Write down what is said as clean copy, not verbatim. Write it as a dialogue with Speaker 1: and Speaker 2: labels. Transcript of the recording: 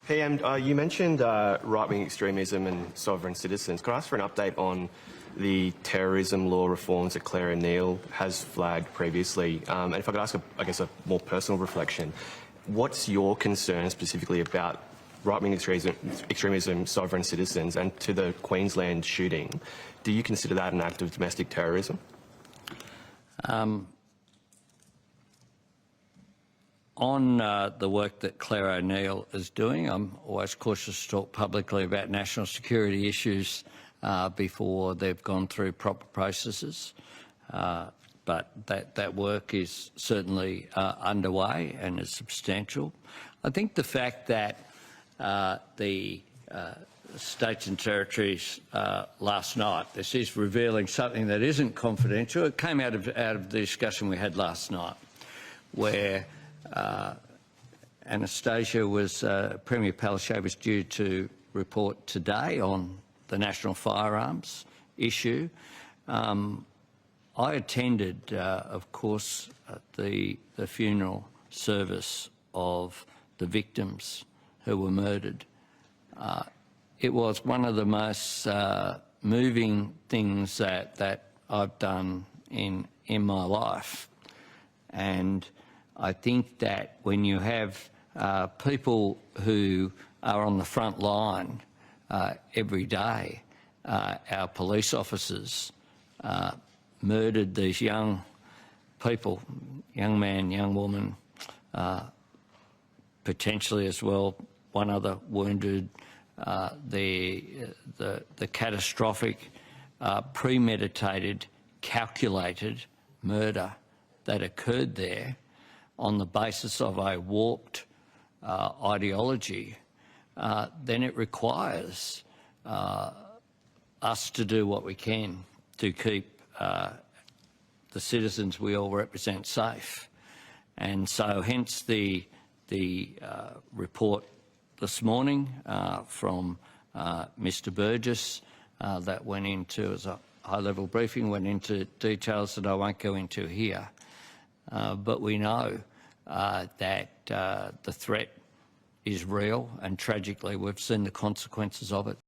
Speaker 1: PM, you mentioned right-wing extremism and sovereign citizens. Could I ask for an update on the terrorism law reforms that Clare O'Neil has flagged previously? And if I could ask, a more personal reflection, what's your concern specifically about right-wing extremism, sovereign citizens, and to the Queensland shooting? Do you consider that an act of domestic terrorism?
Speaker 2: On the work that Clare O'Neil is doing, I'm always cautious to talk publicly about national security issues before they've gone through proper processes. But that work is certainly underway and is substantial. I think the fact that the states and territories last night, this is revealing something that isn't confidential. It came out of the discussion we had last night, where Anastasia Premier Palaszczuk was due to report today on the national firearms issue. I attended, of course, the funeral service of the victims who were murdered. It was one of the most moving things that I've done in my life, and I think that when you have people who are on the front line every day, our police officers murdered these young people, young man, young woman, potentially as well, one other wounded, the catastrophic, premeditated, calculated murder that occurred there on the basis of a warped ideology, then it requires us to do what we can to keep the citizens we all represent safe. And so hence the report this morning from Mr Burgess that went into, as a high-level briefing, went into details that I won't go into here. But we know that the threat is real, and tragically we've seen the consequences of it.